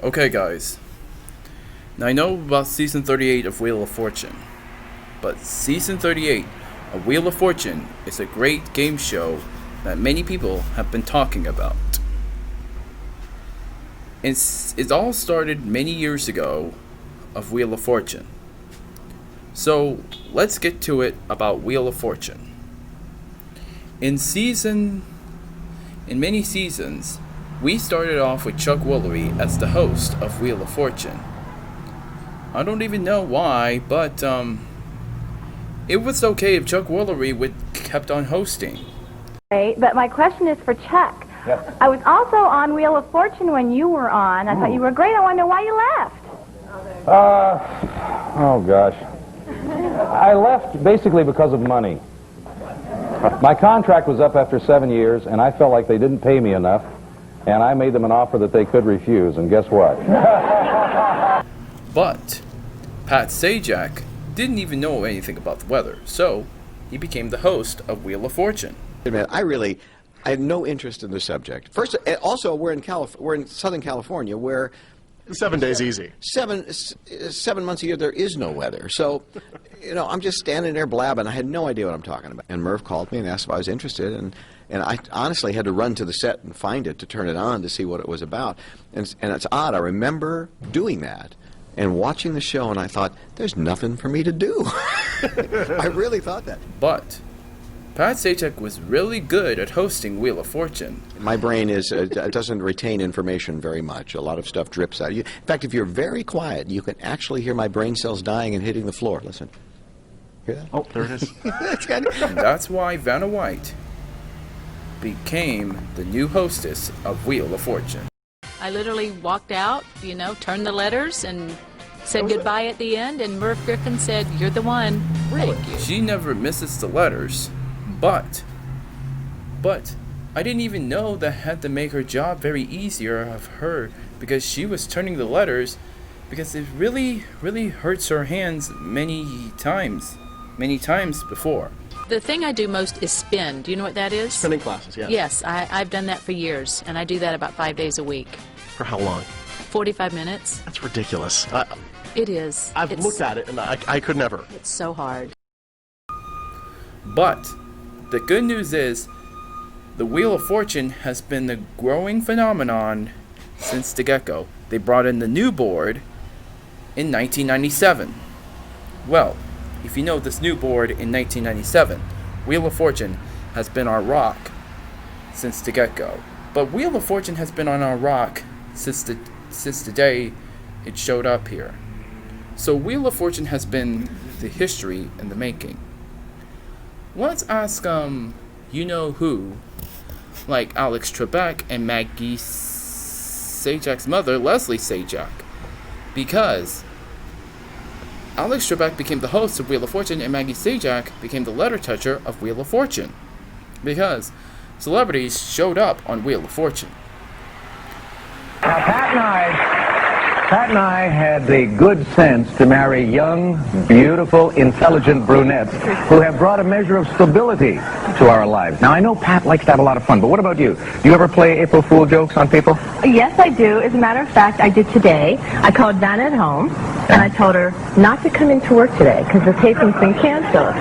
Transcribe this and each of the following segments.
Okay, guys. Now I know about season 38 of Wheel of Fortune, but season 38 of Wheel of Fortune is a great game show that many people have been talking about. It all started many years ago of Wheel of Fortune. So let's get to it about Wheel of Fortune. In many seasons, we started off with Chuck Woolery as the host of Wheel of Fortune. I don't even know why, but it was okay if Chuck Woolery kept on hosting. But my question is for Chuck. Yes. I was also on Wheel of Fortune when you were on. I thought you were great. I want to know why you left. Oh gosh. I left basically because of money. My contract was up after 7 years, and I felt like they didn't pay me enough, and I made them an offer that they could refuse, and guess what? But Pat Sajak didn't even know anything about the weather, so he became the host of Wheel of Fortune. I had no interest in the subject. First, also, we're in Southern California, where 7 days easy. 7 months a year there is no weather. So, I'm just standing there blabbing. I had no idea what I'm talking about. And Merv called me and asked if I was interested, and I honestly had to run to the set and find it to turn it on to see what it was about. And it's odd. I remember doing that and watching the show, and I thought, there's nothing for me to do. I really thought that. But Pat Sajak was really good at hosting Wheel of Fortune. My brain doesn't retain information very much. A lot of stuff drips out. In fact, if you're very quiet, you can actually hear my brain cells dying and hitting the floor. Listen. Hear that? Oh, there it is. And that's why Vanna White became the new hostess of Wheel of Fortune. I literally walked out, turned the letters and said goodbye at the end, and Merv Griffin said, "You're the one." Thank you. She never misses the letters, but I didn't even know that had to make her job very easier of her, because she was turning the letters because it really hurts her hands many times before. The thing I do most is spin. Do you know what that is? Spinning classes, yeah. Yes, I've done that for years, and I do that about 5 days a week. For how long? 45 minutes. That's ridiculous. It is. I've looked at it, and I could never. It's so hard. But the good news is the Wheel of Fortune has been a growing phenomenon since the get-go. They brought in the new board in 1997. Well, if you know this new board in 1997, Wheel of Fortune has been our rock since the get-go. But Wheel of Fortune has been on our rock since the day it showed up here. So Wheel of Fortune has been the history in the making. Let's ask you-know-who, like Alex Trebek and Maggie Sajak's mother, Leslie Sajak, because Alex Trebek became the host of Wheel of Fortune and Maggie Sajak became the letter toucher of Wheel of Fortune, because celebrities showed up on Wheel of Fortune. Now, Pat and I had the good sense to marry young, beautiful, intelligent brunettes who have brought a measure of stability to our lives. Now, I know Pat likes to have a lot of fun, but what about you? Do you ever play April Fool jokes on people? Yes, I do. As a matter of fact, I did today. I called Vanna at home, and I told her not to come into work today because the taping's been canceled.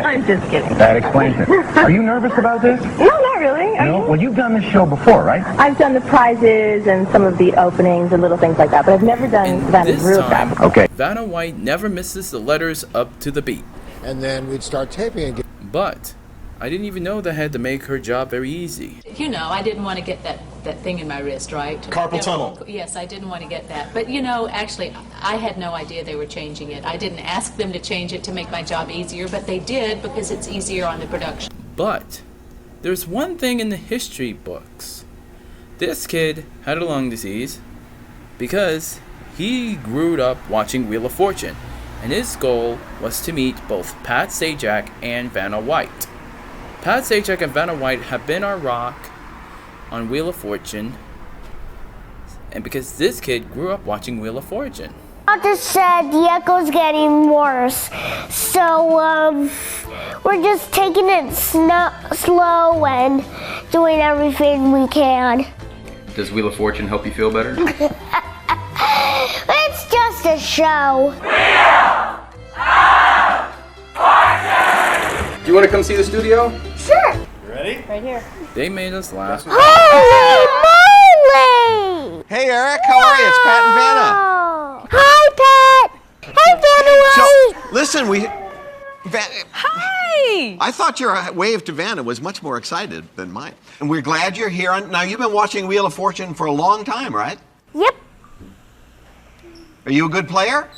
I'm just kidding. That explains it. Are you nervous about this? No, not really. Are No? you? Well, you've done this show before, right? I've done the prizes and some of the openings and little things like that, but I've never done And Vanna's this real time, job. Okay. Vanna White never misses the letters up to the beat. And then we'd start taping again. But I didn't even know that had to make her job very easy. I didn't want to get that thing in my wrist, right? Carpal tunnel. Yes, I didn't want to get that. But, actually, I had no idea they were changing it. I didn't ask them to change it to make my job easier, but they did because it's easier on the production. But there's one thing in the history books. This kid had a lung disease because he grew up watching Wheel of Fortune, and his goal was to meet both Pat Sajak and Vanna White. Pat Sajak and Vanna White have been our rock on Wheel of Fortune, and because this kid grew up watching Wheel of Fortune. Doctor said the echo's getting worse, so we're just taking it slow and doing everything we can. Does Wheel of Fortune help you feel better? the show. Do you want to come see the studio? Sure. They made us laugh. Holy moly! Hey, Eric, how are you? It's Pat and Vanna. Hi, Pat. Hey, Vanna White. Listen, Hi! I thought your wave to Vanna was much more excited than mine. And we're glad you're here. Now, you've been watching Wheel of Fortune for a long time, right? Yep. Are you a good player?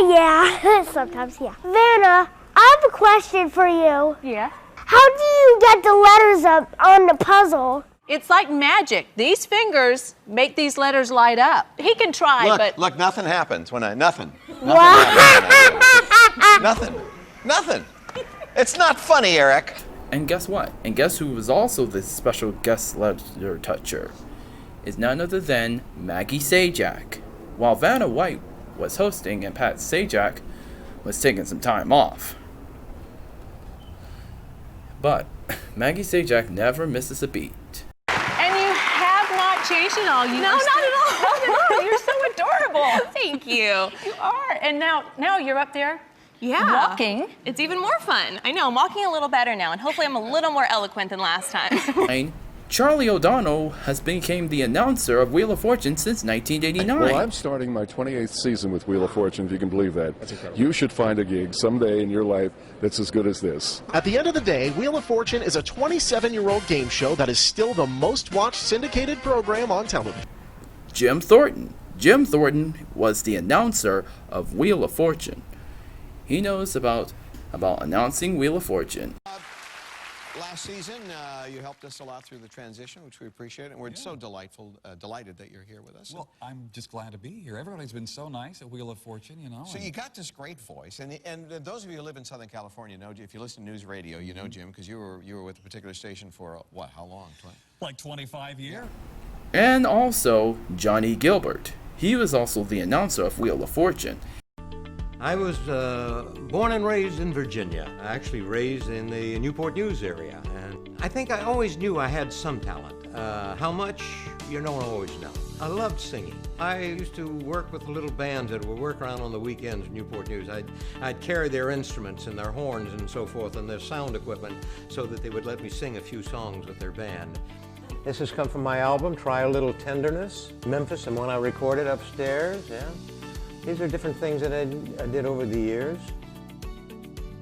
Yeah. Sometimes, yeah. Vanna, I have a question for you. Yeah? How do you get the letters up on the puzzle? It's like magic. These fingers make these letters light up. He can try, but... Look, nothing happens when I... Nothing. Nothing. It's not funny, Eric. And guess what? And guess who was also the special guest letter toucher? Is none other than Maggie Sajak. While Vanna White was hosting and Pat Sajak was taking some time off. But Maggie Sajak never misses a beat. And you have not changed at all. No, not at all. Not at all. You're so adorable. Thank you. You are. And now you're up there walking. It's even more fun. I know, I'm walking a little better now, and hopefully I'm a little more eloquent than last time. Charlie O'Donnell has become the announcer of Wheel of Fortune since 1989. Well, I'm starting my 28th season with Wheel of Fortune, if you can believe that. You should find a gig someday in your life that's as good as this. At the end of the day, Wheel of Fortune is a 27-year-old game show that is still the most watched syndicated program on television. Jim Thornton. Jim Thornton was the announcer of Wheel of Fortune. He knows about announcing Wheel of Fortune. Last season, you helped us a lot through the transition, which we appreciate, and we're so delighted that you're here with us. Well, I'm just glad to be here. Everybody's been so nice at Wheel of Fortune, you know. So you got this great voice, and those of you who live in Southern California know, if you listen to news radio, you know Jim, because you were with a particular station for, what, how long? Like 25 years. And also Johnny Gilbert. He was also the announcer of Wheel of Fortune. I was born and raised in Virginia, actually raised in the Newport News area, and I think I always knew I had some talent. How much, you don't always know. I loved singing. I used to work with the little bands that would work around on the weekends in Newport News. I'd carry their instruments and their horns and so forth and their sound equipment so that they would let me sing a few songs with their band. This has come from my album, Try a Little Tenderness, Memphis, and one I recorded upstairs, yeah. These are different things that I did over the years.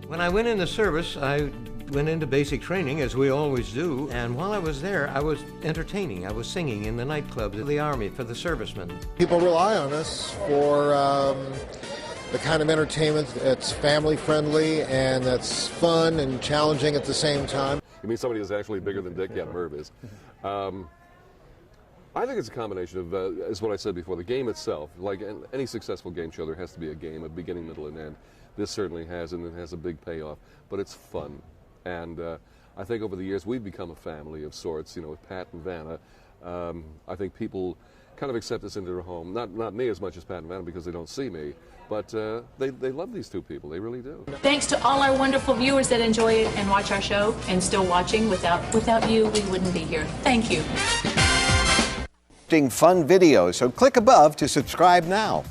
When I went into service, I went into basic training, as we always do, and while I was there, I was entertaining. I was singing in the nightclubs of the Army for the servicemen. People rely on us for the kind of entertainment that's family-friendly and that's fun and challenging at the same time. You mean somebody who's actually bigger than Dick? Yeah, Merv is. I think it's a combination of, as what I said before, the game itself. Like any successful game show, there has to be a game, a beginning, middle, and end. This certainly has, and it has a big payoff, but it's fun. And I think over the years, we've become a family of sorts, you know, with Pat and Vanna. I think people kind of accept us into their home. Not me as much as Pat and Vanna because they don't see me, but they love these two people. They really do. Thanks to all our wonderful viewers that enjoy it and watch our show and still watching. Without you, we wouldn't be here. Thank you. Fun videos, so click above to subscribe now.